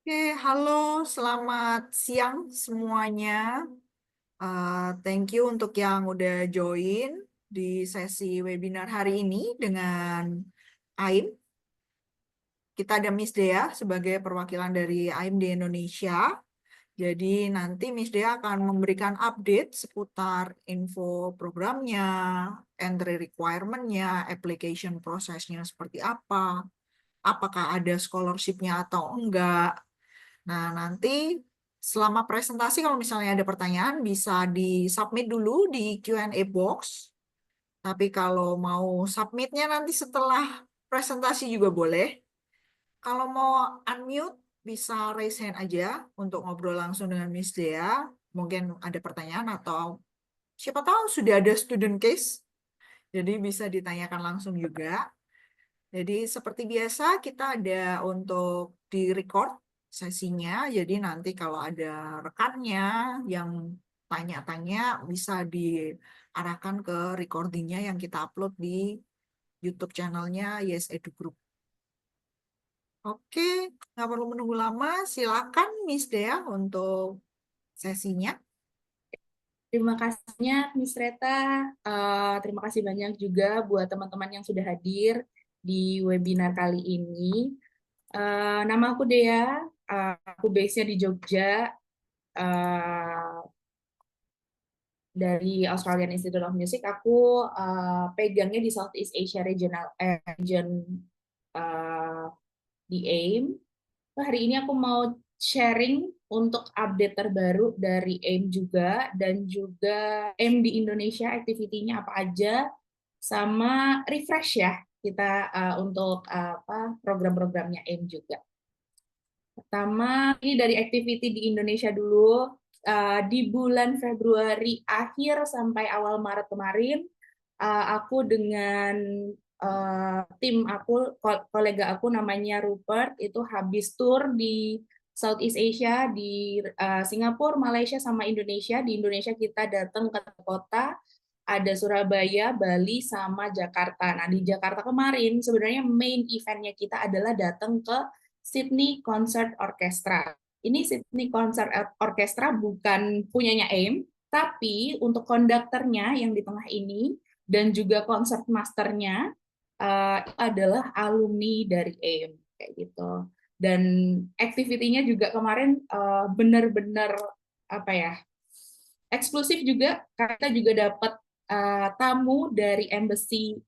Oke, halo, selamat siang semuanya. Thank you untuk yang udah join di sesi webinar hari ini dengan AIM. Kita ada Miss Dea sebagai perwakilan dari AIM di Indonesia. Jadi nanti Miss Dea akan memberikan update seputar info programnya, entry requirement-nya, application prosesnya seperti apa, apakah ada scholarship-nya atau enggak. Nah, nanti selama presentasi kalau misalnya ada pertanyaan bisa di-submit dulu di Q&A box. Tapi kalau mau submitnya nanti setelah presentasi juga boleh. Kalau mau unmute bisa raise hand aja untuk ngobrol langsung dengan Miss Dea. Mungkin ada pertanyaan atau siapa tahu sudah ada student case. Jadi bisa ditanyakan langsung juga. Jadi seperti biasa kita ada untuk di-record sesinya. Jadi nanti kalau ada rekannya yang tanya-tanya bisa diarahkan ke recordingnya yang kita upload di YouTube channelnya Yes Edu Group. Oke, nggak perlu menunggu lama. Silakan Miss Dea untuk sesinya. Terima kasihnya, Miss Reta. Terima kasih banyak juga buat teman-teman yang sudah hadir di webinar kali ini. Nama aku Dea, aku base-nya di Jogja, uh, dari Australian Institute of Music. Aku pegangnya di Southeast Asia Region uh, di AIM. Hari ini aku mau sharing untuk update terbaru dari AIM juga, dan juga AIM di Indonesia, activity-nya apa aja, sama refresh ya kita untuk program-programnya AIM juga. Pertama, ini dari activity di Indonesia dulu. Di bulan Februari akhir sampai awal Maret kemarin, aku dengan tim aku, kolega aku namanya Rupert, itu habis tour di Southeast Asia, di Singapura, Malaysia, sama Indonesia. Di Indonesia kita datang ke kota, ada Surabaya, Bali, sama Jakarta. Nah, di Jakarta kemarin sebenarnya main eventnya kita adalah datang ke Sydney Concert Orchestra. Ini Sydney Concert Orchestra bukan punyanya AIM, tapi untuk konduktornya yang di tengah ini dan juga concert masternya adalah alumni dari AIM kayak gitu. Dan activity-nya juga kemarin benar-benar apa ya, eksklusif juga. Kita juga dapat tamu dari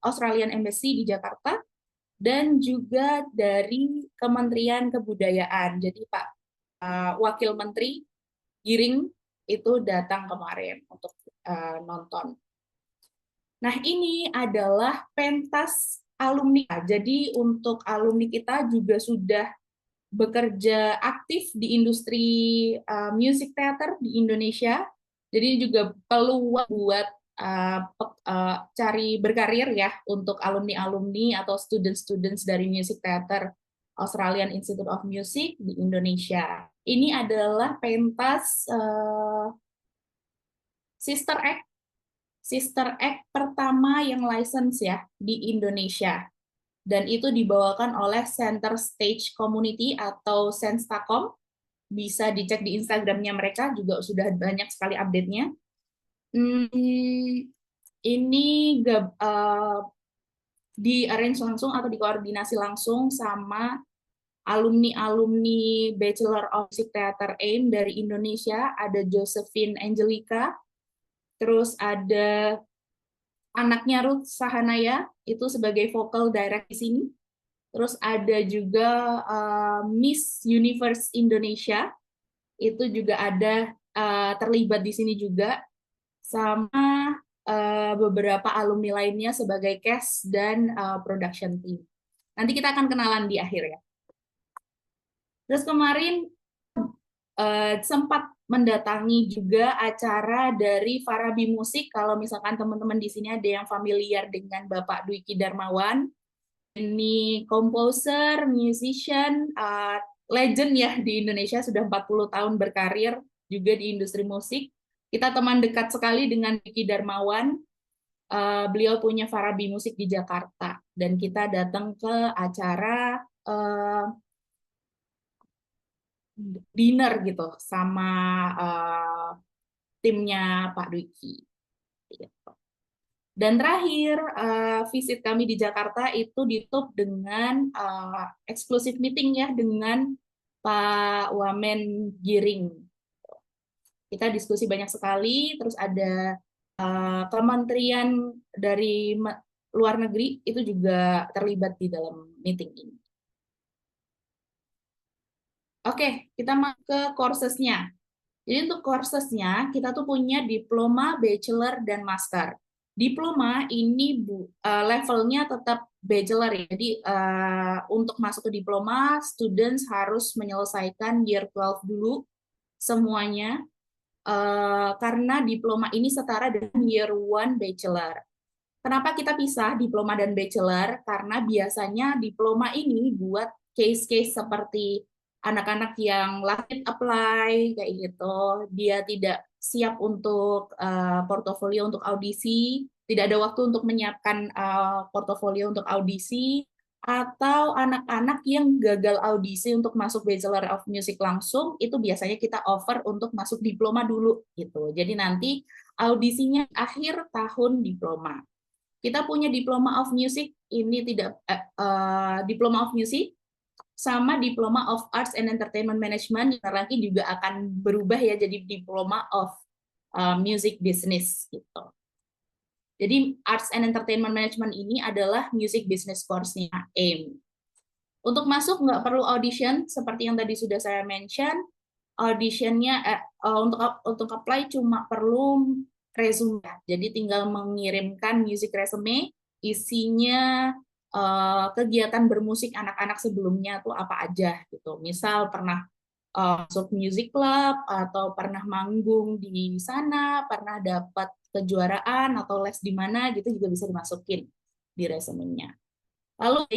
Australian Embassy di Jakarta, dan juga dari Kementerian Kebudayaan. Jadi Pak Wakil Menteri Giring itu datang kemarin untuk nonton. Nah, ini adalah pentas alumni. Jadi untuk alumni kita juga sudah bekerja aktif di industri music theater di Indonesia. Jadi ini juga peluang buat cari berkarir ya untuk alumni-alumni atau students-students dari music theater Australian Institute of Music di Indonesia. Ini adalah pentas Sister Act pertama yang license ya di Indonesia. Dan itu dibawakan oleh Center Stage Community atau Senstakom. Bisa dicek di Instagramnya mereka, juga sudah banyak sekali update-nya. Ini di-arrange langsung atau dikoordinasi langsung sama alumni-alumni Bachelor of Music Theater AIM dari Indonesia. Ada Josephine Angelica, terus ada anaknya Ruth Sahanaya, itu sebagai vocal direct di sini. Terus ada juga Miss Universe Indonesia, itu juga ada terlibat di sini juga, sama beberapa alumni lainnya sebagai cast dan production team. Nanti kita akan kenalan di akhir ya. Terus kemarin sempat mendatangi juga acara dari Farabi Musik. Kalau misalkan teman-teman di sini ada yang familiar dengan Bapak Dwiki Darmawan, ini komposer, musician, legend ya di Indonesia, sudah 40 tahun berkarir juga di industri musik. Kita teman dekat sekali dengan Dwiki Darmawan. Beliau punya Farabi Musik di Jakarta, dan kita datang ke acara dinner gitu sama uh, timnya Pak Dwiki. Gitu. Dan terakhir, visit kami di Jakarta itu ditutup dengan eksklusif meeting ya dengan Pak Wamen Giring. Kita diskusi banyak sekali, terus ada kementerian dari luar negeri itu juga terlibat di dalam meeting ini. Oke, kita masuk ke coursesnya. Jadi untuk coursesnya kita tuh punya diploma, bachelor, dan master. Diploma ini levelnya tetap bachelor ya. Jadi untuk masuk ke diploma, students harus menyelesaikan year 12 dulu semuanya. Karena diploma ini setara dengan year 1 bachelor. Kenapa kita pisah diploma dan bachelor? Karena biasanya diploma ini buat case-case seperti anak-anak yang last apply kayak gitu, dia tidak siap untuk portofolio untuk audisi, tidak ada waktu untuk menyiapkan portofolio untuk audisi, atau anak-anak yang gagal audisi untuk masuk Bachelor of Music langsung, itu biasanya kita offer untuk masuk diploma dulu gitu. Jadi nanti audisinya akhir tahun diploma. Kita punya Diploma of Music, ini tidak Diploma of Music sama Diploma of Arts and Entertainment Management yang nanti juga akan berubah ya jadi Diploma of Music Business gitu. Jadi Arts and Entertainment Management ini adalah music business course-nya AIM. Untuk masuk nggak perlu audition seperti yang tadi sudah saya mention. Auditionnya untuk apply cuma perlu resume. Jadi tinggal mengirimkan music resume, isinya kegiatan bermusik anak-anak sebelumnya tuh apa aja gitu. Misal pernah masuk music club atau pernah manggung di sana, pernah dapat kejuaraan atau les di mana gitu juga bisa dimasukin di resume-nya. Lalu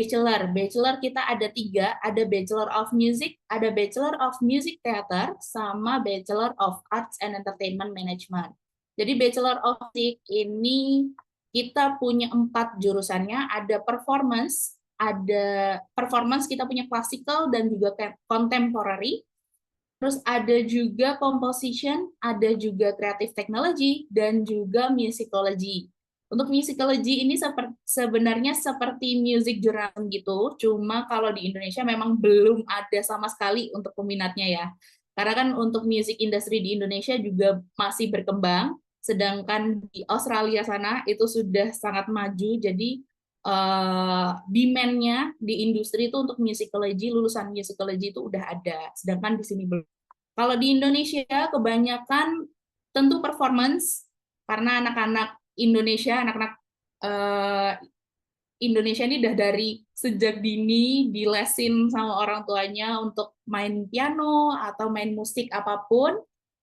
bachelor kita ada 3, ada Bachelor of Music, ada Bachelor of Music Theater, sama Bachelor of Arts and Entertainment Management. Jadi Bachelor of Music ini kita punya 4 jurusannya, ada performance kita punya classical dan juga contemporary, terus ada juga composition, ada juga creative technology, dan juga musicology. Untuk musicology ini sebenarnya seperti music journalism gitu, cuma kalau di Indonesia memang belum ada sama sekali untuk peminatnya ya. Karena kan untuk music industry di Indonesia juga masih berkembang, sedangkan di Australia sana itu sudah sangat maju, jadi demand-nya di industri itu untuk musicology, lulusan musicology itu udah ada, sedangkan di sini belum. Kalau di Indonesia kebanyakan tentu performance, karena anak-anak Indonesia ini udah dari sejak dini dilesin sama orang tuanya untuk main piano atau main musik apapun.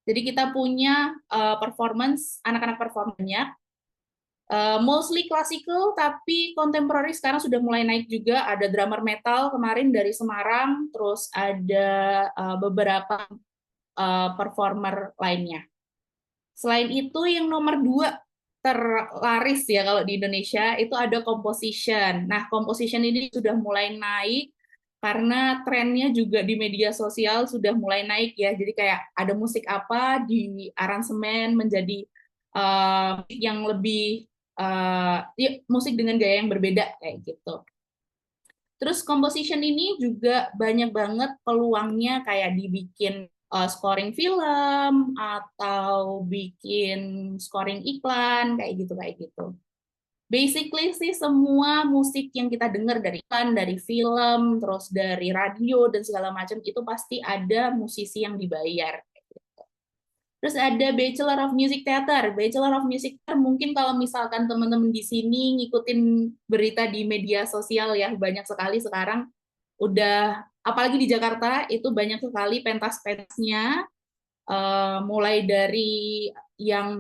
Jadi kita punya performance, anak-anak performanya mostly classical, tapi contemporary sekarang sudah mulai naik juga. Ada drummer metal kemarin dari Semarang, terus ada beberapa performer lainnya. Selain itu, yang nomor 2 terlaris ya kalau di Indonesia itu ada composition. Nah, composition ini sudah mulai naik karena trennya juga di media sosial sudah mulai naik ya. Jadi kayak ada musik apa di aransemen menjadi yang lebih musik dengan gaya yang berbeda kayak gitu. Terus composition ini juga banyak banget peluangnya kayak dibikin scoring film atau bikin scoring iklan kayak gitu. Basically sih semua musik yang kita dengar dari iklan, dari film, terus dari radio dan segala macam itu pasti ada musisi yang dibayar. Terus ada Bachelor of Music Theater. Bachelor of Music Theater mungkin kalau misalkan teman-teman di sini ngikutin berita di media sosial ya, banyak sekali sekarang udah, apalagi di Jakarta itu banyak sekali pentas-pentasnya, mulai dari yang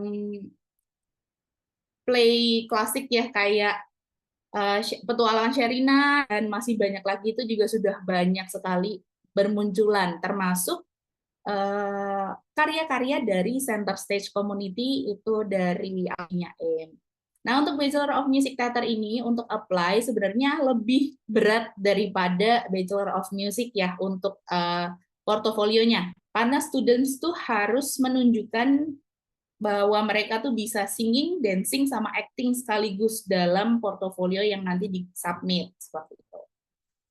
play klasik ya kayak Petualangan Sherina, dan masih banyak lagi itu juga sudah banyak sekali bermunculan, termasuk karya-karya dari Center Stage Community itu dari alumni AIM. Nah, untuk Bachelor of Music Theater ini untuk apply sebenarnya lebih berat daripada Bachelor of Music ya untuk portofolionya. Karena students tuh harus menunjukkan bahwa mereka tuh bisa singing, dancing, sama acting sekaligus dalam portofolio yang nanti di-submit. Seperti itu.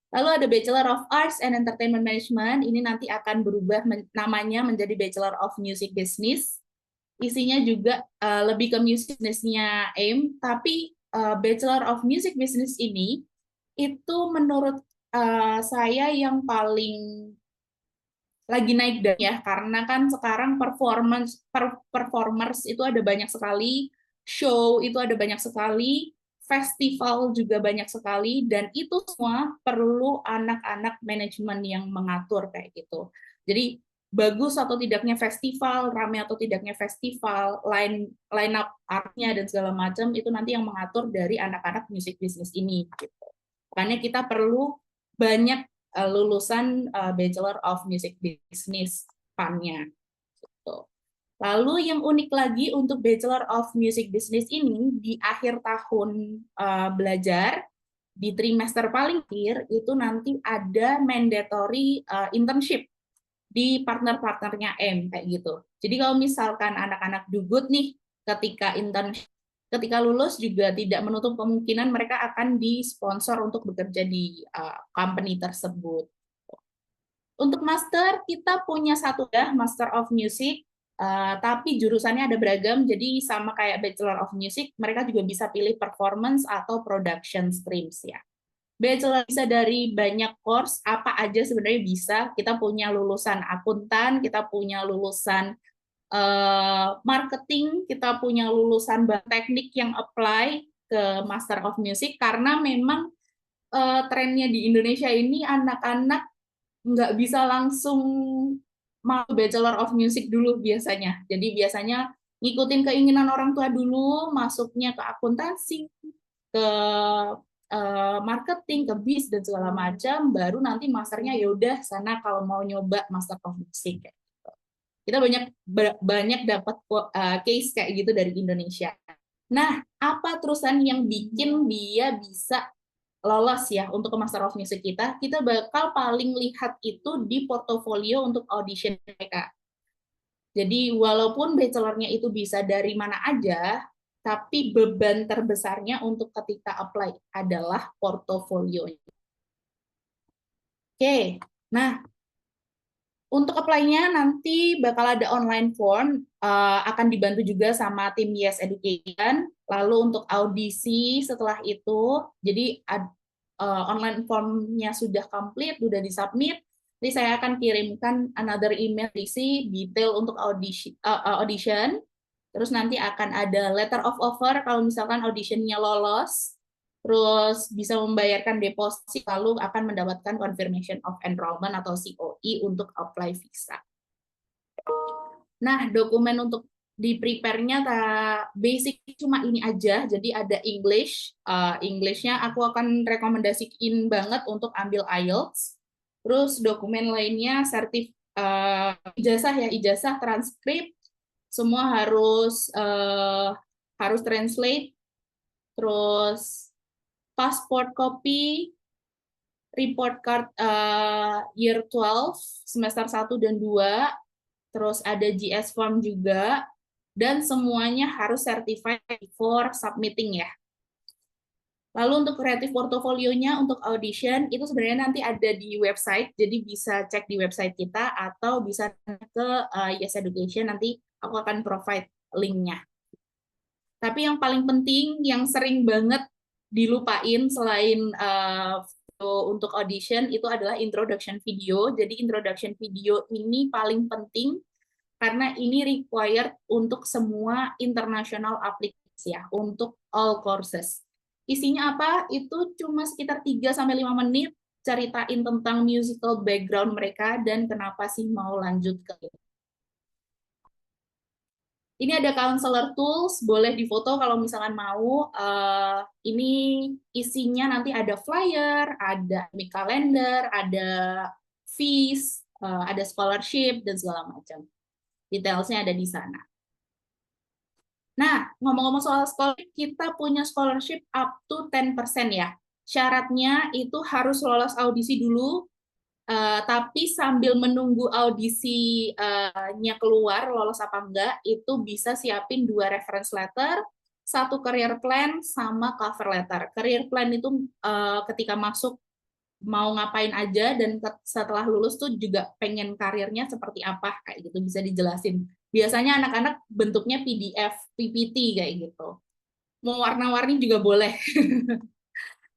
Lalu ada Bachelor of Arts and Entertainment Management, ini nanti akan berubah namanya menjadi Bachelor of Music Business. Isinya juga lebih ke music business-nya AIM, tapi Bachelor of Music Business ini itu menurut saya yang paling lagi naik daun ya, karena kan sekarang performers itu ada banyak sekali, show itu ada banyak sekali, festival juga banyak sekali, dan itu semua perlu anak-anak manajemen yang mengatur kayak gitu. Jadi bagus atau tidaknya festival, rame atau tidaknya festival, line up artnya dan segala macam itu nanti yang mengatur dari anak-anak music business ini. Gitu. Makanya kita perlu banyak lulusan Bachelor of Music Business PAN-nya. Gitu. Lalu yang unik lagi untuk Bachelor of Music Business ini di akhir tahun belajar di trimester paling akhir itu nanti ada mandatory internship di partner-partnernya M kayak gitu. Jadi kalau misalkan anak-anak Dugut nih ketika lulus juga tidak menutup kemungkinan mereka akan disponsor untuk bekerja di company tersebut. Untuk master kita punya satu ya, Master of Music, tapi jurusannya ada beragam, jadi sama kayak Bachelor of Music, mereka juga bisa pilih performance atau production streams ya. Bachelor bisa dari banyak course, apa aja sebenarnya bisa. Kita punya lulusan akuntan, kita punya lulusan marketing, kita punya lulusan teknik yang apply ke Master of Music, karena memang trennya di Indonesia ini anak-anak nggak bisa langsung mau Bachelor of Music dulu biasanya. Jadi biasanya ngikutin keinginan orang tua dulu, masuknya ke akuntansi, ke marketing, ke bis dan segala macam, baru nanti masternya ya udah sana kalau mau nyoba Master of Music. Kita banyak dapat case kayak gitu dari Indonesia. Nah, apa terusan yang bikin dia bisa lolos ya untuk ke Master of Music kita? Kita bakal paling lihat itu di portofolio untuk audition mereka. Jadi walaupun bachelornya itu bisa dari mana aja, tapi beban terbesarnya untuk ketika apply adalah portofolio. Oke, nah untuk apply-nya nanti bakal ada online form, akan dibantu juga sama tim Yes Education. Lalu untuk audisi setelah itu, jadi online form-nya sudah complete, sudah disubmit, jadi saya akan kirimkan another email isi detail untuk audition. Terus nanti akan ada letter of offer kalau misalkan auditionnya lolos, terus bisa membayarkan deposit, lalu akan mendapatkan confirmation of enrollment atau COE untuk apply visa. Nah, dokumen untuk di prepare-nya basic cuma ini aja, jadi ada English. English-nya aku akan rekomendasiin banget untuk ambil IELTS. Terus dokumen lainnya ijazah ya, ijazah, transkrip, semua harus translate, terus passport copy, report card year 12, semester 1 dan 2, terus ada GS form juga, dan semuanya harus certified before submitting ya. Lalu untuk kreatif portofolionya, untuk audition, itu sebenarnya nanti ada di website, jadi bisa cek di website kita, atau bisa ke Yes Education, nanti aku akan provide link-nya. Tapi yang paling penting, yang sering banget dilupain selain untuk audition, itu adalah introduction video. Jadi introduction video ini paling penting, karena ini required untuk semua international application ya, untuk all courses. Isinya apa? Itu cuma sekitar 3-5 menit, ceritain tentang musical background mereka dan kenapa sih mau lanjut ke ini. Ini ada counselor tools, boleh difoto kalau misalkan mau. Ini isinya nanti ada flyer, ada calendar, ada fees, ada scholarship, dan segala macam. Detailsnya ada di sana. Nah, ngomong-ngomong soal scholarship, kita punya scholarship up to 10% ya. Syaratnya itu harus lolos audisi dulu, Tapi sambil menunggu audisinya keluar, lolos apa enggak, itu bisa siapin 2 reference letter, 1 career plan, sama cover letter. Career plan itu ketika masuk mau ngapain aja, dan setelah lulus tuh juga pengen karirnya seperti apa, kayak gitu bisa dijelasin. Biasanya anak-anak bentuknya PDF, PPT kayak gitu. Mau warna-warni juga boleh.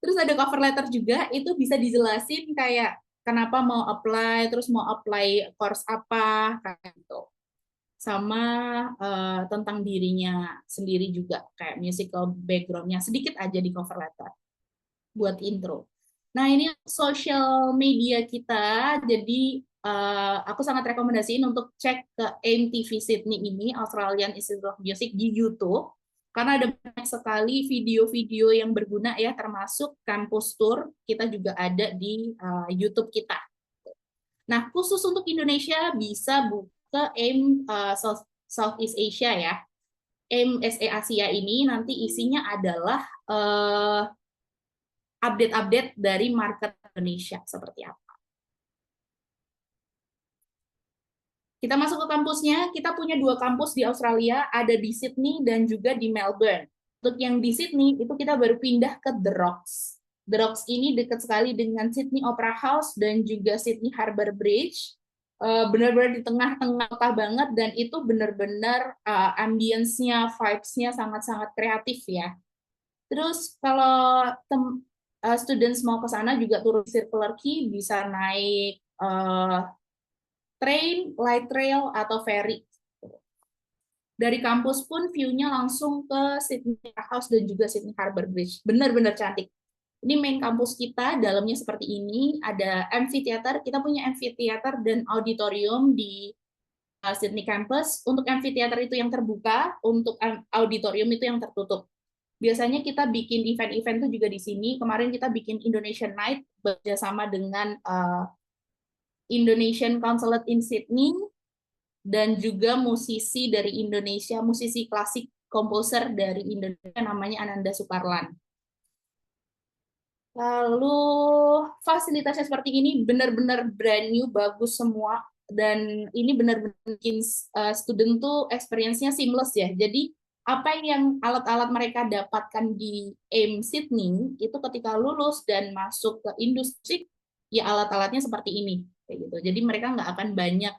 Terus ada cover letter juga, itu bisa dijelasin kayak kenapa mau apply, terus mau apply course apa, kayak gitu. Sama tentang dirinya sendiri juga, kayak musical background-nya, sedikit aja di cover letter buat intro. Nah, ini social media kita, jadi aku sangat rekomendasiin untuk cek ke AIM TV Sydney ini, Australian Institute of Music, di YouTube, karena ada banyak sekali video-video yang berguna ya, termasuk kampus tour, kita juga ada di YouTube kita. Nah, khusus untuk Indonesia bisa buka AIM Southeast Asia ya. AIM SE Asia ini nanti isinya adalah update-update dari market Indonesia seperti apa. Kita masuk ke kampusnya, kita punya 2 kampus di Australia, ada di Sydney dan juga di Melbourne. Untuk yang di Sydney, itu kita baru pindah ke The Rocks. The Rocks ini dekat sekali dengan Sydney Opera House dan juga Sydney Harbour Bridge. Benar-benar di tengah-tengah kota banget, dan itu benar-benar ambience-nya, vibes-nya sangat-sangat kreatif ya. Terus kalau students mau ke sana juga turun Circular Quay, bisa naik train, light rail, atau ferry. Dari kampus pun view-nya langsung ke Sydney House dan juga Sydney Harbour Bridge. Benar-benar cantik. Ini main kampus kita, dalamnya seperti ini. Ada amphitheater, kita punya amphitheater dan auditorium di Sydney campus. Untuk amphitheater itu yang terbuka, untuk auditorium itu yang tertutup. Biasanya kita bikin event-event itu juga di sini. Kemarin kita bikin Indonesian Night bekerjasama dengan Indonesian Consulate in Sydney, dan juga musisi dari Indonesia, musisi klasik komposer dari Indonesia namanya Ananda Sukarlan. Lalu fasilitasnya seperti ini, benar-benar brand new, bagus semua, dan ini benar-benar bikin student tuh experience-nya seamless ya. Jadi apa yang alat-alat mereka dapatkan di AIM Sydney itu ketika lulus dan masuk ke industri, ya alat-alatnya seperti ini kayak gitu. Jadi mereka nggak akan banyak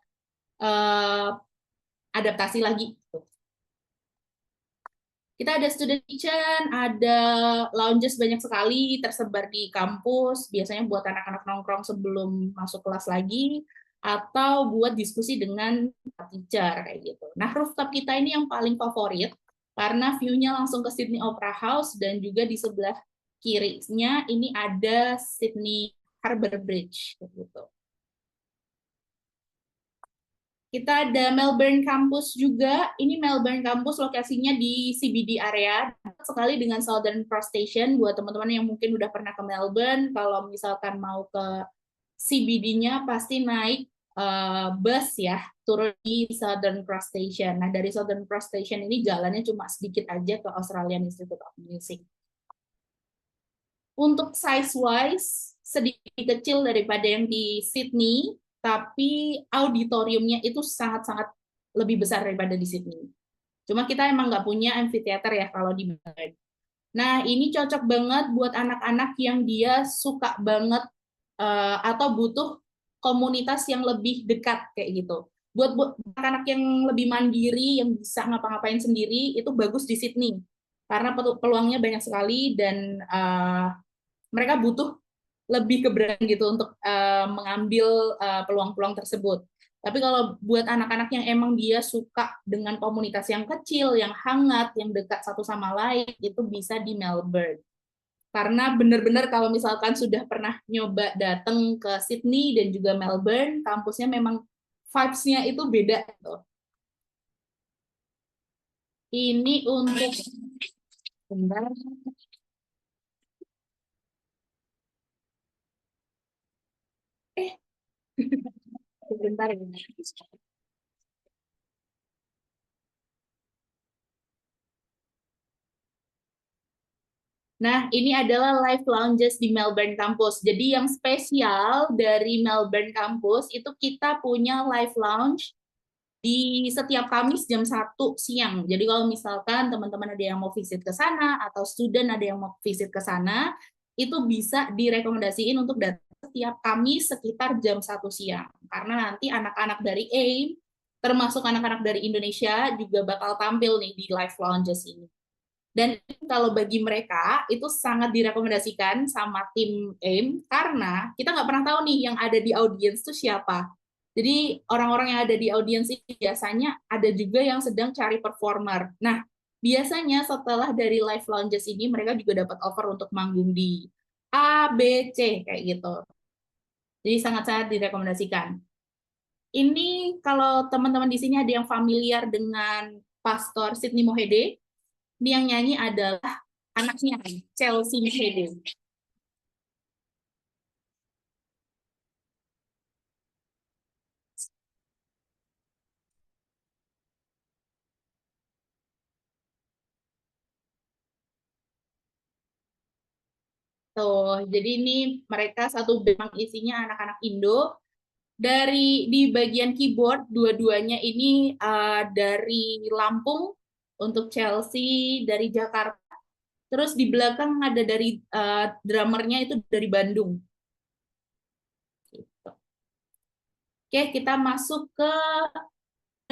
adaptasi lagi. Kita ada student kitchen, ada lounges banyak sekali tersebar di kampus, biasanya buat anak-anak nongkrong sebelum masuk kelas lagi, atau buat diskusi dengan teacher kayak gitu. Nah, rooftop kita ini yang paling favorit karena view-nya langsung ke Sydney Opera House, dan juga di sebelah kirinya ini ada Sydney Harbour Bridge gitu. Kita ada Melbourne Campus juga. Ini Melbourne Campus lokasinya di CBD area, dekat sekali dengan Southern Cross Station. Buat teman-teman yang mungkin udah pernah ke Melbourne, kalau misalkan mau ke CBD-nya pasti naik bus ya, turun di Southern Cross Station. Nah, dari Southern Cross Station ini jalannya cuma sedikit aja ke Australian Institute of Music. Untuk size-wise, sedikit kecil daripada yang di Sydney, tapi auditoriumnya itu sangat-sangat lebih besar daripada di Sydney. Cuma kita emang nggak punya amphitheater ya kalau di Melbourne. Nah, ini cocok banget buat anak-anak yang dia suka banget atau butuh komunitas yang lebih dekat kayak gitu. Buat anak-anak yang lebih mandiri, yang bisa ngapa-ngapain sendiri, itu bagus di Sydney. Karena peluangnya banyak sekali, dan mereka butuh lebih keberanian gitu untuk mengambil peluang-peluang tersebut. Tapi kalau buat anak-anak yang emang dia suka dengan komunitas yang kecil, yang hangat, yang dekat satu sama lain, itu bisa di Melbourne. Karena benar-benar kalau misalkan sudah pernah nyoba datang ke Sydney dan juga Melbourne, kampusnya memang vibes-nya itu beda. Gitu. Ini untuk bentar. Eh, bentar ya. Nah, ini adalah live lounges di Melbourne Campus. Jadi yang spesial dari Melbourne Campus itu kita punya live lounge di setiap Kamis jam 1 siang. Jadi kalau misalkan teman-teman ada yang mau visit ke sana atau student ada yang mau visit ke sana, itu bisa direkomendasiin untuk datang setiap Kamis sekitar jam 1 siang. Karena nanti anak-anak dari AIM, termasuk anak-anak dari Indonesia juga bakal tampil nih di live lounges ini. Dan kalau bagi mereka itu sangat direkomendasikan sama tim AIM karena kita nggak pernah tahu nih yang ada di audiens itu siapa. Jadi orang-orang yang ada di audiens ini biasanya ada juga yang sedang cari performer. Nah, biasanya setelah dari live lounges ini mereka juga dapat offer untuk manggung di A, B, C kayak gitu. Jadi sangat-sangat direkomendasikan. Ini kalau teman-teman di sini ada yang familiar dengan Pastor Sidney Mohede, ini yang nyanyi adalah anaknya Chelsea Mohede. Tuh, jadi ini mereka satu band isinya anak-anak Indo. Dari di bagian keyboard dua-duanya ini dari Lampung untuk Chelsea, dari Jakarta. Terus di belakang ada dari drummernya itu dari Bandung. Gitu. Oke, kita masuk ke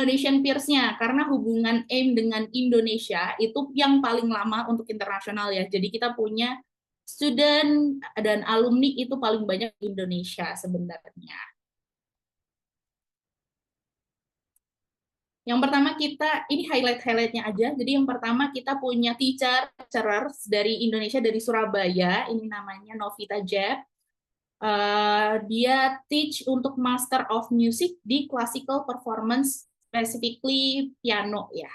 Indonesian Peers-nya karena hubungan AIM dengan Indonesia itu yang paling lama untuk internasional ya. Jadi kita punya student dan alumni itu paling banyak di Indonesia sebenarnya. Yang pertama kita, ini highlight-highlightnya aja. Jadi yang pertama kita punya teachers dari Indonesia, dari Surabaya. Ini namanya Novita Jeb. Dia teach untuk Master of Music di Classical Performance, specifically piano ya.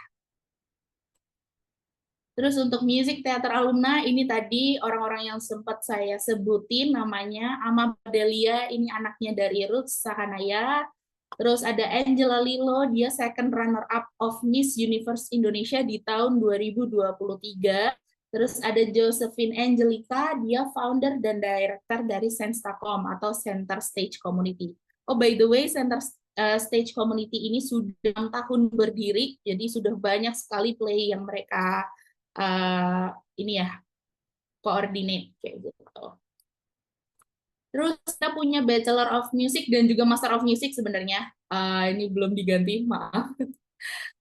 Terus untuk Music Theater Alumna, ini tadi orang-orang yang sempat saya sebutin namanya Ama Bedelia, ini anaknya dari Ruth Sahanaya. Terus ada Angela Lilo, dia second runner-up of Miss Universe Indonesia di tahun 2023. Terus ada Josephine Angelica, dia founder dan director dari Senstacom atau Center Stage Community. Oh, by the way, Center Stage Community ini sudah 6 tahun berdiri, jadi sudah banyak sekali play yang mereka ini ya coordinate kayak gitu. Terus kita punya Bachelor of Music dan juga Master of Music sebenarnya. Ini belum diganti, maaf.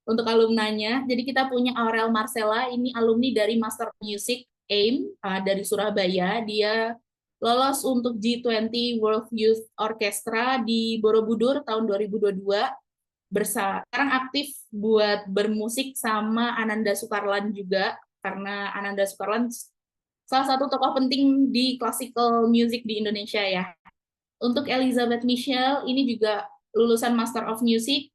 Untuk alumnanya, jadi kita punya Aurel Marcella, ini alumni dari Master of Music AIM dari Surabaya. Dia lolos untuk G20 World Youth Orchestra di Borobudur tahun 2022. Sekarang aktif buat bermusik sama Ananda Sukarlan juga, karena Ananda Sukarlan salah satu tokoh penting di classical music di Indonesia ya. Untuk Elizabeth Michelle, ini juga lulusan Master of Music,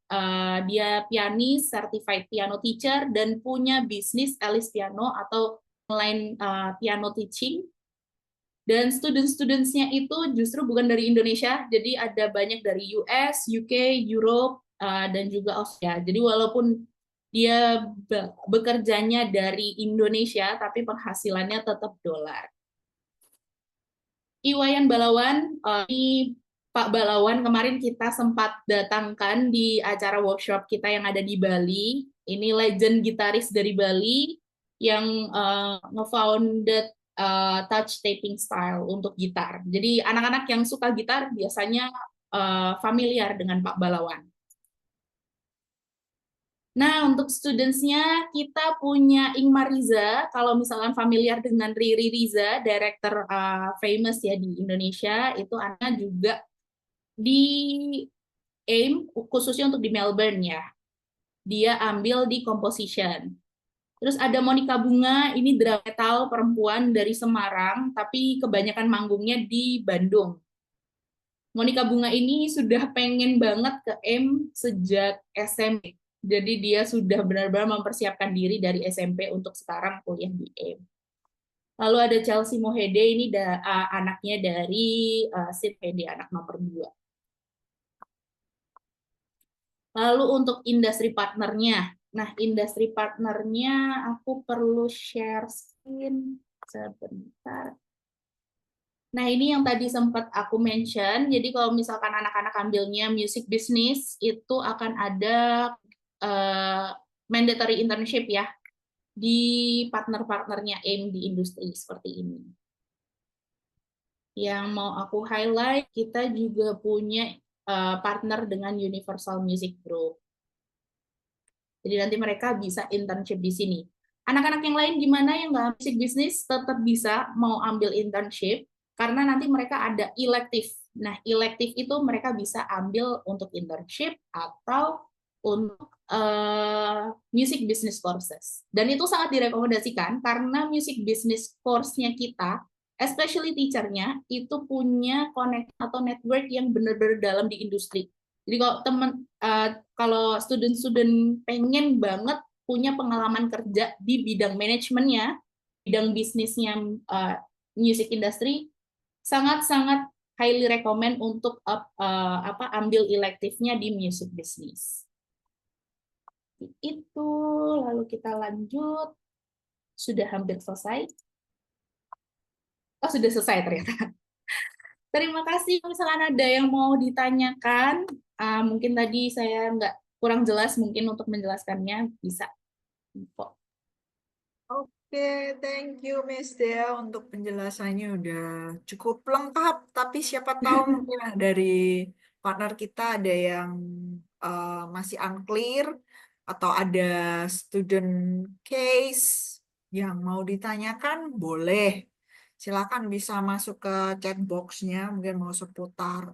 dia pianis, certified piano teacher, dan punya bisnis Alice Piano atau online piano teaching. Dan student-studentsnya itu justru bukan dari Indonesia, jadi ada banyak dari US, UK, Europe, dan juga Australia. Jadi walaupun dia bekerjanya dari Indonesia, tapi penghasilannya tetap dolar. Iwayan Balawan, ini Pak Balawan kemarin kita sempat datangkan di acara workshop kita yang ada di Bali. Ini legend gitaris dari Bali yang nge-founded touch taping style untuk gitar. Jadi anak-anak yang suka gitar biasanya familiar dengan Pak Balawan. Nah, untuk students-nya kita punya Ingmar Riza. Kalau misalkan familiar dengan Riri Riza, director famous ya di Indonesia, itu anak juga di AIM, khususnya untuk di Melbourne ya. Dia ambil di composition. Terus ada Monica Bunga, ini drum metal perempuan dari Semarang, tapi kebanyakan manggungnya di Bandung. Monica Bunga ini sudah pengen banget ke AIM sejak SMP. Jadi dia sudah benar-benar mempersiapkan diri dari SMP untuk sekarang kuliah di AIM. Lalu ada Chelsea Mohede, ini anaknya dari Sid Mohede, anak nomor 2. Lalu untuk industri partnernya. Nah, industri partnernya aku perlu share screen. Sebentar. Nah, ini yang tadi sempat aku mention. Jadi kalau misalkan anak-anak ambilnya music business, itu akan ada uh, mandatory internship ya di partner-partnernya AIM di industri seperti ini. Yang mau aku highlight, kita juga punya partner dengan Universal Music Group. Jadi nanti mereka bisa internship di sini. Anak-anak yang lain gimana yang nggak music business tetap bisa mau ambil internship karena nanti mereka ada elective. Nah, elective itu mereka bisa ambil untuk internship atau untuk music business courses. Dan itu sangat direkomendasikan karena music business course-nya kita, especially teacher-nya, itu punya connect atau network yang benar-benar dalam di industri. Jadi kalau student-student pengen banget punya pengalaman kerja di bidang manajemennya, bidang bisnisnya music industry, sangat-sangat highly recommend untuk ambil elektifnya di music business. Itu, lalu kita lanjut. Sudah hampir selesai. Oh, sudah selesai ternyata. Terima kasih. Misalkan ada yang mau ditanyakan, mungkin tadi saya nggak kurang jelas, mungkin untuk menjelaskannya bisa. Oke, thank you Miss Dea untuk penjelasannya udah cukup lengkap. Tapi siapa tahu mungkin dari partner kita ada yang masih unclear atau ada student case yang mau ditanyakan, boleh. Silakan bisa masuk ke chat box-nya, mungkin mau seputar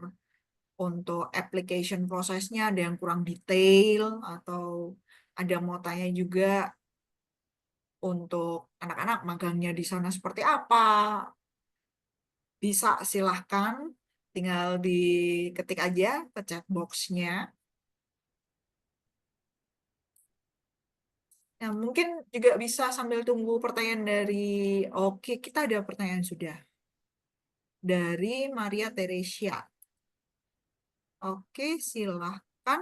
untuk application prosesnya ada yang kurang detail atau ada mau tanya juga untuk anak-anak magangnya di sana seperti apa. Bisa silahkan tinggal diketik aja ke chat box-nya. Nah, mungkin juga bisa sambil tunggu pertanyaan dari, oke, kita ada pertanyaan sudah. Dari Maria Teresia. Oke, silahkan.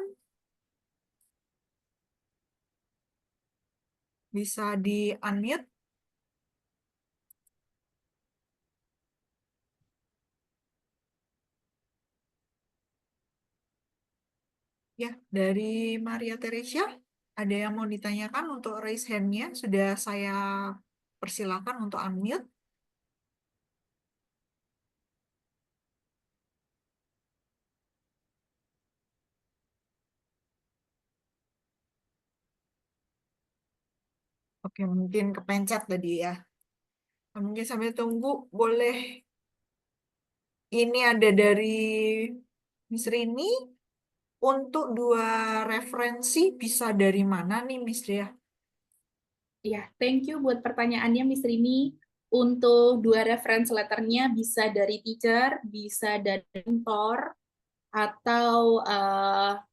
Bisa di-unmute. Ya, dari Maria Teresia, ada yang mau ditanyakan untuk raise hand-nya? Sudah saya persilakan untuk unmute. Oke, mungkin kepencet tadi ya. Nah, mungkin sambil tunggu, boleh. Ini ada dari Miss Rini. Untuk dua referensi bisa dari mana nih, Miss Ria? Ya, thank you buat pertanyaannya, Miss Rini. Untuk dua reference letternya bisa dari teacher, bisa dari mentor, atau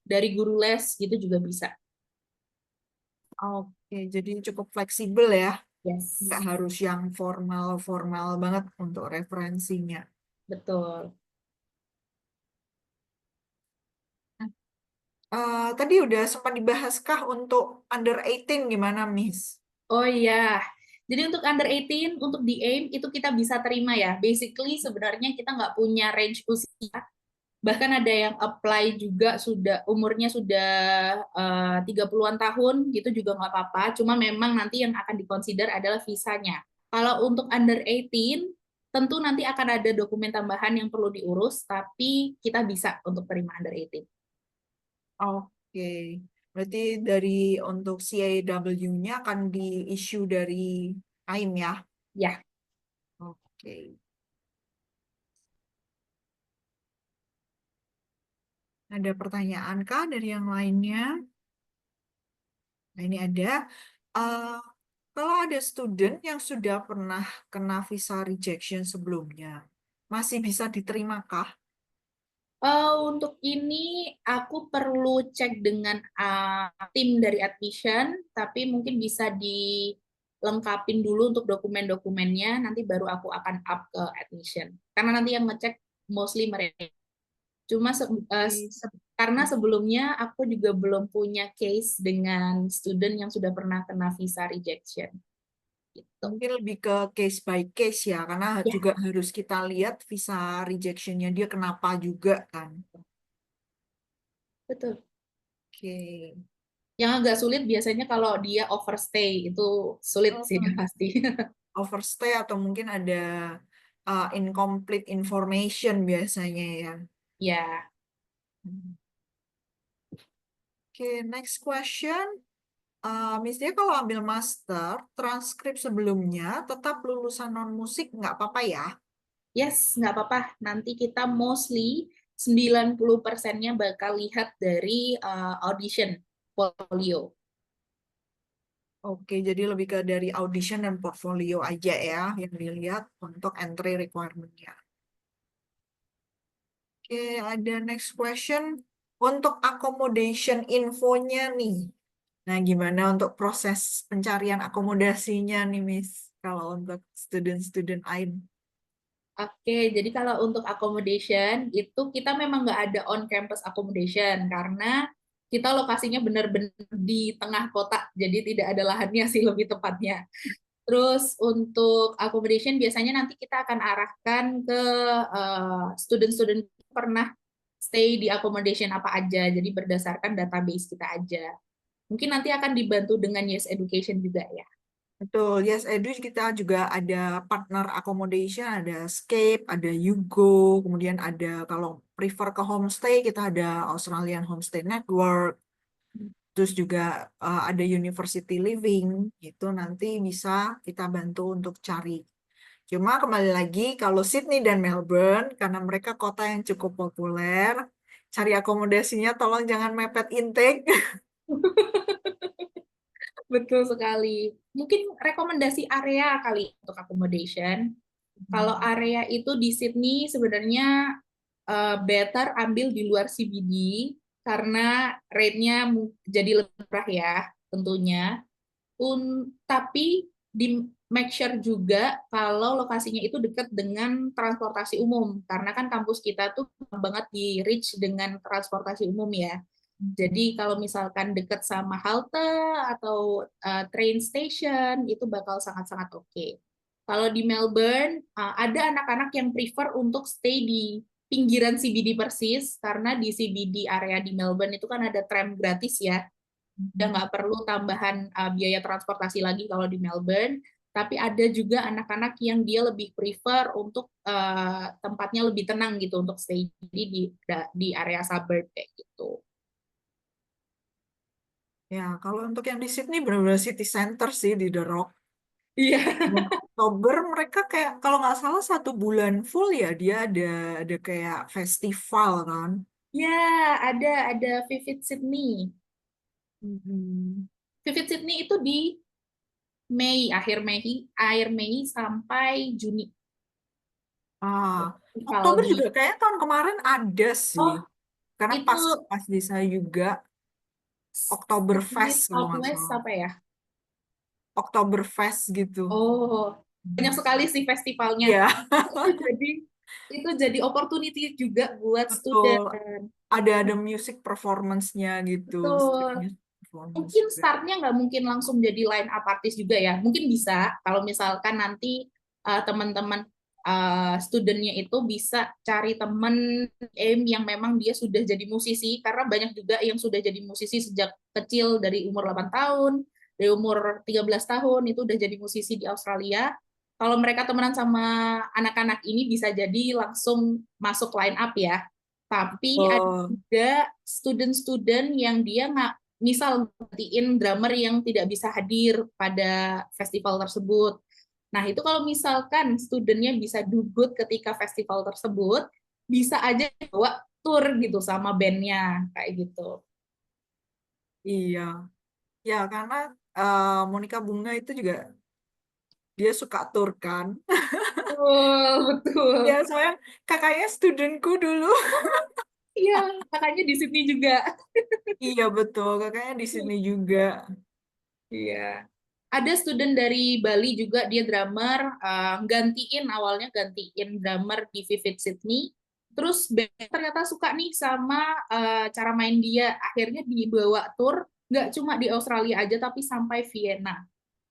dari guru les gitu juga bisa. Oke, jadi cukup fleksibel ya. Yes, Nggak harus yang formal-formal banget untuk referensinya. betul. Tadi udah sempat dibahaskah untuk under 18 gimana, Miss? Oh iya, jadi untuk under 18, untuk di AIM itu kita bisa terima ya. Basically sebenarnya kita nggak punya range usia. Bahkan ada yang apply juga sudah umurnya sudah 30-an tahun, gitu juga nggak apa-apa. Cuma memang nanti yang akan dikonsider adalah visanya. Kalau untuk under 18, tentu nanti akan ada dokumen tambahan yang perlu diurus, tapi kita bisa untuk terima under 18. Oke, berarti dari untuk CAW-nya akan di-issue dari AIM ya? Ya, Oke. Ada pertanyaan kah dari yang lainnya? Nah, ini ada. eh, Kalau ada student yang sudah pernah kena visa rejection sebelumnya, masih bisa diterimakah? Untuk ini aku perlu cek dengan tim dari admission, tapi mungkin bisa dilengkapin dulu untuk dokumen-dokumennya, nanti baru aku akan up ke admission. Karena nanti yang ngecek mostly mereka. Cuma Oke. karena sebelumnya aku juga belum punya case dengan student yang sudah pernah kena visa rejection. gitu. Mungkin lebih ke case by case ya, karena Ya, juga harus kita lihat visa rejectionnya dia kenapa juga kan. betul. Oke. Yang agak sulit biasanya kalau dia overstay itu sulit sih Hmm. pasti. Overstay atau mungkin ada incomplete information biasanya ya. Ya, Hmm. Oke, next question. Misalnya kalau ambil master, transkrip sebelumnya tetap lulusan non-musik nggak apa-apa ya? yes, nggak apa-apa. Nanti kita mostly 90%-nya bakal lihat dari audition portfolio. Oke, jadi lebih ke dari audition dan portfolio aja ya yang dilihat untuk entry requirement-nya. Oke, ada next question. Untuk accommodation infonya nih. Nah, gimana untuk proses pencarian akomodasinya nih, Miss? Kalau untuk student-student AIN. Oke, jadi kalau untuk accommodation itu kita memang nggak ada on campus accommodation karena kita lokasinya benar-benar di tengah kota, jadi tidak ada lahannya sih lebih tepatnya. Terus untuk accommodation biasanya nanti kita akan arahkan ke student-student pernah stay di accommodation apa aja, jadi berdasarkan database kita aja. Mungkin nanti akan dibantu dengan Yes Education juga ya. Betul, Yes Edu kita juga ada partner accommodation, ada Scape, ada Yugo, kemudian ada kalau prefer ke homestay kita ada Australian Homestay Network, terus juga ada University Living, itu nanti bisa kita bantu untuk cari. Cuma kembali lagi kalau Sydney dan Melbourne karena mereka kota yang cukup populer, cari akomodasinya tolong jangan mepet intake. Betul sekali. Mungkin rekomendasi area kali untuk accommodation. Kalau area itu di Sydney sebenarnya better ambil di luar CBD karena rate-nya jadi lebih murah ya tentunya. Tapi di make sure juga kalau lokasinya itu dekat dengan transportasi umum karena kan kampus kita tuh banget di reach dengan transportasi umum ya. Jadi kalau misalkan dekat sama halte atau train station itu bakal sangat-sangat oke. Kalau di Melbourne ada anak-anak yang prefer untuk stay di pinggiran CBD persis karena di CBD area di Melbourne itu kan ada tram gratis ya. Udah nggak perlu tambahan biaya transportasi lagi kalau di Melbourne. Tapi ada juga anak-anak yang dia lebih prefer untuk tempatnya lebih tenang gitu untuk stay di area suburb kayak gitu. Ya, kalau untuk yang di Sydney benar-benar city center sih di The Rock. Iya, Dan Oktober mereka kayak kalau nggak salah 1 bulan full ya dia ada kayak festival kan. ya ada Vivid Sydney. Mhm. Vivid Sydney itu di akhir Mei sampai Juni. Ah, Festival Oktober di juga kayaknya tahun kemarin ada sih. Oh, Karena itu pas pas di saya juga Oktoberfest Sydney kalau nggak Southwest salah. apa ya? Oktoberfest gitu. Oh, banyak sekali sih festivalnya. Iya, Itu jadi itu jadi opportunity juga buat betul. student. Ada music performance-nya gitu, street Betul. music performance Mungkin juga. startnya nggak mungkin langsung jadi line up artis juga ya. Mungkin bisa kalau misalkan nanti teman-teman studentnya itu bisa cari temen aim yang memang dia sudah jadi musisi karena banyak juga yang sudah jadi musisi sejak kecil dari umur 8 tahun, dari umur 13 tahun itu udah jadi musisi di Australia. Kalau mereka temenan sama anak-anak ini bisa jadi langsung masuk line up ya. Tapi ada Oh, juga student-student yang dia nggak misal gantiin drummer yang tidak bisa hadir pada festival tersebut. Nah, itu kalau misalkan studentnya bisa do good ketika festival tersebut, bisa aja bawa tour gitu sama bandnya, kayak gitu. iya. Ya, karena Monica Bunga itu juga dia suka tur kan. Betul, Ya, betul. soalnya kakaknya studentku dulu. Iya, makanya di Sydney juga. Iya, betul. Kakaknya di sini juga. Iya. Ada student dari Bali juga, dia drummer, awalnya gantiin drummer di Vivid Sydney. Terus ternyata suka nih sama cara main dia. Akhirnya dibawa tour, nggak cuma di Australia aja, tapi sampai Vienna.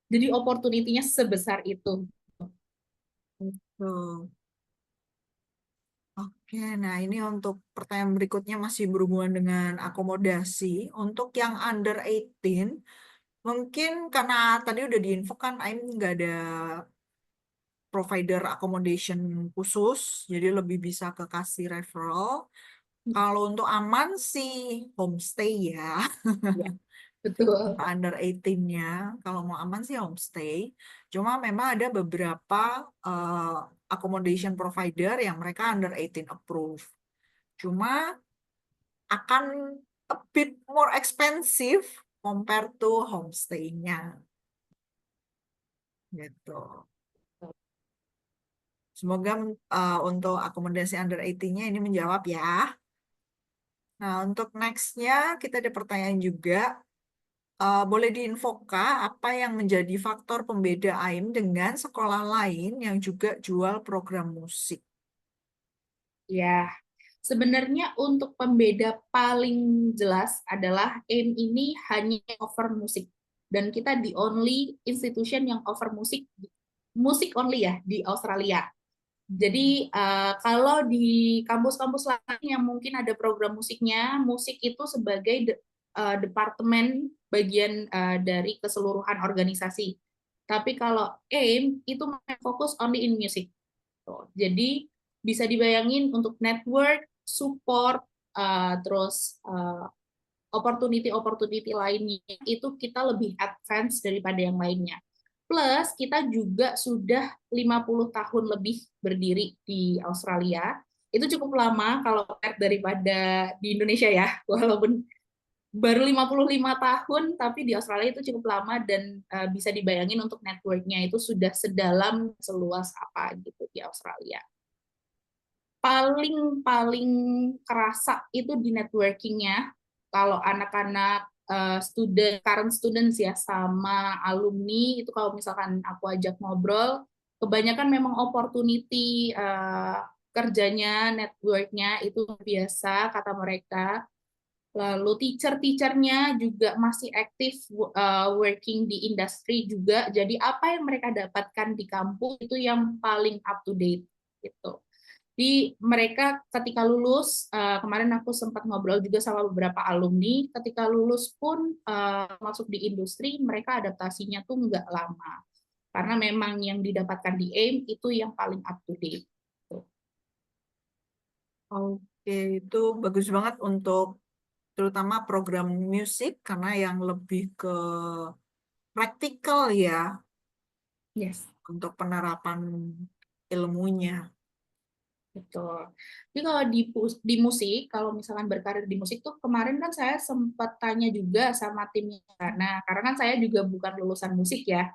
Jadi opportunity-nya sebesar itu. Tuh. Oke, nah ini untuk pertanyaan berikutnya masih berhubungan dengan akomodasi. Untuk yang under 18, mungkin karena tadi udah diinfokan, AIM nggak ada provider accommodation khusus, jadi lebih bisa ke kasih referral. Kalau untuk aman sih homestay ya. Ya, betul. Untuk under 18-nya, kalau mau aman sih homestay. Cuma memang ada beberapa accommodation provider yang mereka under 18 approve. Cuma akan a bit more expensive compared to homestay-nya gitu. Semoga untuk akomodasi under 18-nya ini menjawab ya. Nah, untuk next-nya kita ada pertanyaan juga. Boleh diinfokan apa yang menjadi faktor pembeda AIM dengan sekolah lain yang juga jual program musik? Ya, sebenarnya untuk pembeda paling jelas adalah AIM ini hanya offer musik. Dan kita the only institution yang offer musik, musik only ya di Australia. Jadi kalau di kampus-kampus lain yang mungkin ada program musiknya, musik itu sebagai departemen bagian dari keseluruhan organisasi. Tapi kalau AIM itu fokus only in music. Jadi bisa dibayangin untuk network, support, terus opportunity lainnya itu kita lebih advance daripada yang lainnya. Plus kita juga sudah 50 tahun lebih berdiri di Australia. Itu cukup lama kalau daripada di Indonesia ya, walaupun baru 55 tahun, tapi di Australia itu cukup lama dan bisa dibayangin untuk networknya itu sudah sedalam seluas apa gitu di Australia. Paling kerasa itu di networkingnya. Kalau anak-anak current students ya sama alumni itu kalau misalkan aku ajak ngobrol, kebanyakan memang opportunity kerjanya, networknya itu biasa kata mereka. Lalu teacher-teachernya juga masih aktif working di industri juga. Jadi apa yang mereka dapatkan di kampus itu yang paling up to date gitu. Di mereka ketika lulus, kemarin aku sempat ngobrol juga sama beberapa alumni, ketika lulus pun masuk di industri, mereka adaptasinya tuh nggak lama. Karena memang yang didapatkan di AIM itu yang paling up to date. Oke, itu bagus banget untuk terutama program musik karena yang lebih ke praktikal ya Yes. untuk penerapan ilmunya. Betul. Jadi kalau di musik, kalau misalkan berkarir di musik tuh kemarin kan saya sempat tanya juga sama timnya. Karena kan saya juga bukan lulusan musik ya.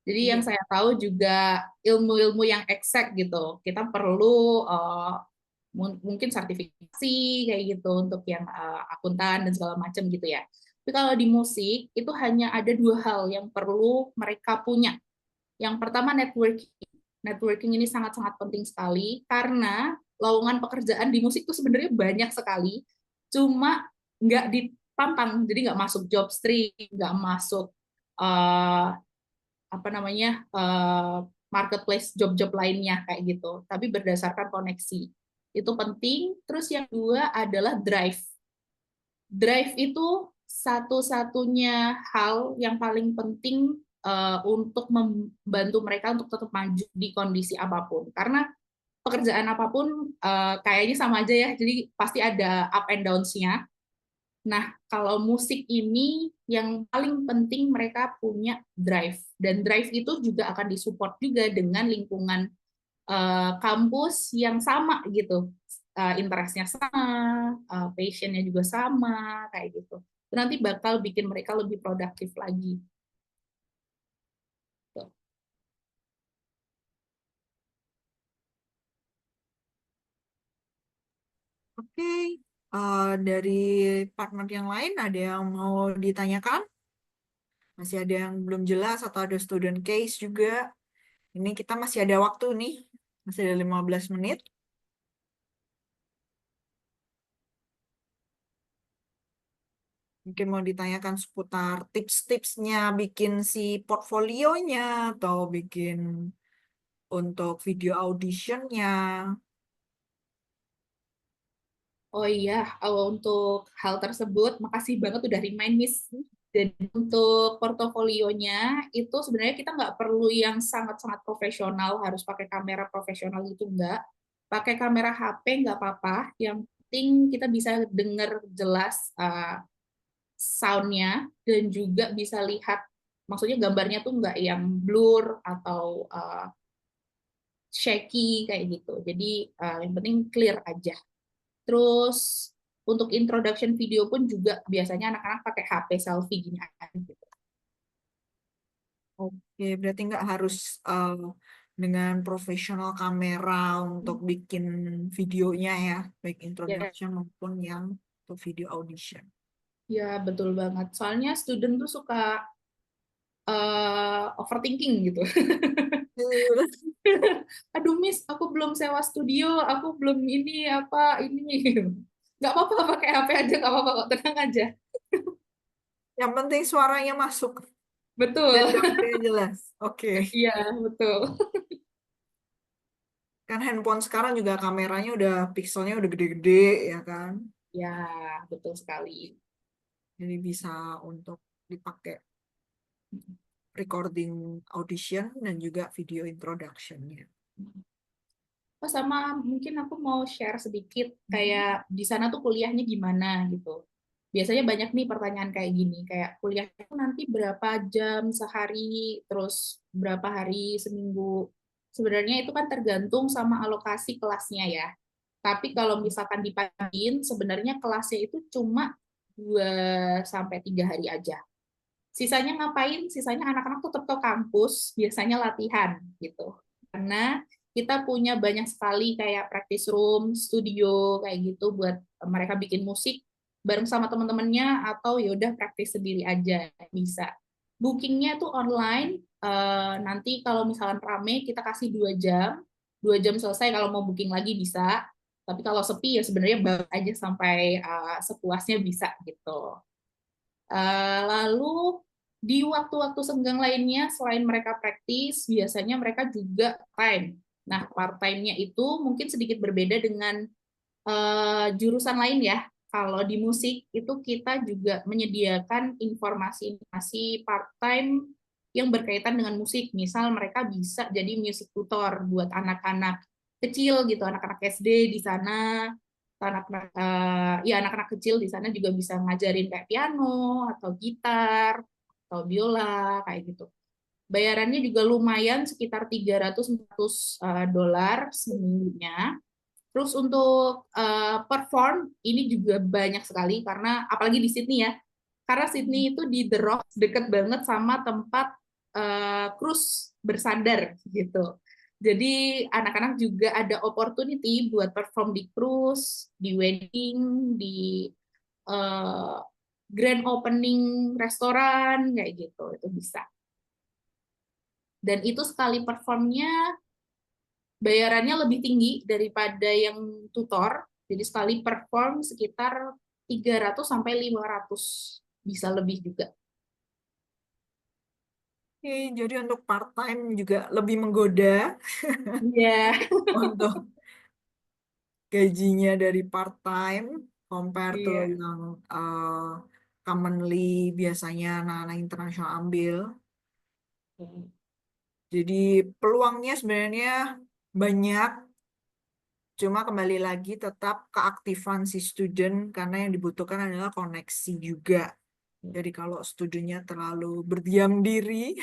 Jadi yang Iya. saya tahu juga ilmu-ilmu yang exact gitu. Kita perlu mungkin sertifikasi kayak gitu untuk yang akuntan dan segala macam gitu ya. Tapi kalau di musik itu hanya ada dua hal yang perlu mereka punya. Yang pertama networking. Networking ini sangat-sangat penting sekali karena lowongan pekerjaan di musik itu sebenarnya banyak sekali, cuma nggak ditampang, jadi nggak masuk job stream, nggak masuk uh, apa namanya marketplace job-job lainnya kayak gitu, tapi berdasarkan koneksi itu penting. Terus yang kedua adalah drive. Drive itu satu-satunya hal yang paling penting untuk membantu mereka untuk tetap maju di kondisi apapun. Karena pekerjaan apapun kayaknya sama aja ya, jadi pasti ada up and downs-nya. Nah, kalau musik ini yang paling penting mereka punya drive. Dan drive itu juga akan disupport juga dengan lingkungan kampus yang sama gitu. Interestnya sama, passionnya juga sama, kayak gitu. Itu nanti bakal bikin mereka lebih produktif lagi. Tuh. Oke, dari partner yang lain ada yang mau ditanyakan? Masih ada yang belum jelas atau ada student case juga? Ini kita masih ada waktu nih, masih ada 15 menit. Mungkin mau ditanyakan seputar tips-tipsnya bikin si portfolionya atau bikin untuk video auditionnya. Oh iya, untuk hal tersebut, makasih banget udah remind Miss. Dan untuk portofolionya, itu sebenarnya kita nggak perlu yang sangat-sangat profesional, harus pakai kamera profesional itu nggak. Pakai kamera HP nggak apa-apa, yang penting kita bisa dengar jelas sound-nya, dan juga bisa lihat, maksudnya gambarnya tuh nggak yang blur atau shaky kayak gitu. Jadi yang penting clear aja. Terus untuk introduction video pun juga biasanya anak-anak pakai HP selfie gini aja gitu. Oke, berarti nggak harus dengan profesional kamera untuk bikin videonya ya, baik Ya, introduction maupun yang untuk video audition. ya betul banget. Soalnya student tuh suka overthinking gitu. Aduh Miss, aku belum sewa studio, aku belum ini apa ini. Nggak apa-apa pakai HP aja, nggak apa-apa kok, tenang aja. Yang penting suaranya masuk dan Betul, gambarnya jelas. Oke. iya betul. Kan handphone sekarang juga kameranya udah pixelnya udah gede-gede ya kan. Ya betul sekali. Jadi bisa untuk dipakai recording audition dan juga video introduction-nya. Oh, sama mungkin aku mau share sedikit kayak di sana tuh kuliahnya gimana gitu. Biasanya banyak nih pertanyaan kayak gini, kayak kuliah itu nanti berapa jam sehari, terus berapa hari seminggu. Sebenarnya itu kan tergantung sama alokasi kelasnya ya. Tapi kalau misalkan dipagiin, sebenarnya kelasnya itu cuma 2 sampai 3 hari aja. Sisanya ngapain? Sisanya anak-anak tetap ke kampus, biasanya latihan gitu. Karena kita punya banyak sekali kayak practice room, studio kayak gitu buat mereka bikin musik bareng sama teman-temannya atau yaudah praktis sendiri aja bisa. Bookingnya tuh online. Nanti kalau misalkan rame kita kasih 2 jam, 2 jam selesai. Kalau mau booking lagi bisa. Tapi kalau sepi ya sebenarnya baru aja sampai sepuasnya bisa gitu. Lalu di waktu-waktu senggang lainnya, selain mereka praktis, biasanya mereka juga time. Nah, part-time-nya itu mungkin sedikit berbeda dengan jurusan lain ya. Kalau di musik itu kita juga menyediakan informasi-informasi part-time yang berkaitan dengan musik. Misal mereka bisa jadi music tutor buat anak-anak kecil gitu, anak-anak SD di sana, anak-anak ya anak-anak kecil di sana juga bisa ngajarin kayak piano atau gitar atau biola kayak gitu. Bayarannya juga lumayan sekitar 300-400 dolar seminggunya. Terus untuk perform ini juga banyak sekali karena apalagi di Sydney ya. Karena Sydney itu di The Rocks deket banget sama tempat cruise bersandar gitu. Jadi anak-anak juga ada opportunity buat perform di cruise, di wedding, di uh, grand opening restoran kayak gitu. Itu bisa. Dan itu sekali performnya bayarannya lebih tinggi daripada yang tutor. Jadi sekali perform sekitar 300 sampai 500 bisa lebih juga. Oke, jadi untuk part-time juga lebih menggoda Iya. untuk gajinya dari part-time compare to Iya. yang commonly biasanya anak-anak internasional ambil. Jadi peluangnya sebenarnya banyak, cuma kembali lagi tetap keaktifan si student karena yang dibutuhkan adalah koneksi juga. Jadi kalau studentnya terlalu berdiam diri,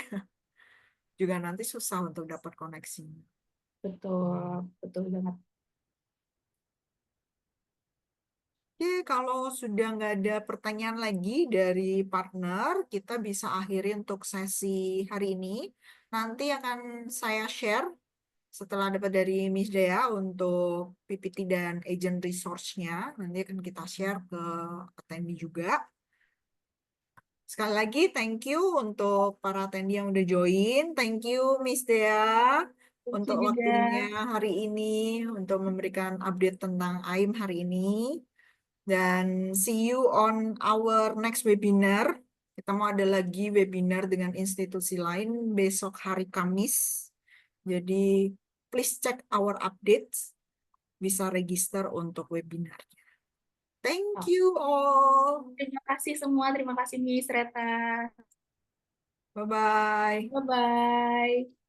juga nanti susah untuk dapat koneksi. Betul, betul banget. Oke, kalau sudah nggak ada pertanyaan lagi dari partner, kita bisa akhiri untuk sesi hari ini. Nanti akan saya share setelah dapat dari Miss Dea untuk PPT dan agent resource-nya. Nanti akan kita share ke attendee juga. Sekali lagi, thank you untuk para attendee yang udah join. Thank you, Miss Dea, Thank untuk you juga. waktunya hari ini, untuk memberikan update tentang AIM hari ini. Dan see you on our next webinar. Kita mau ada lagi webinar dengan institusi lain besok hari Kamis. Jadi please check our updates. Bisa register untuk webinarnya. Thank Oh, you all. terima kasih semua, terima kasih Miss Reta. Bye-bye. Bye-bye.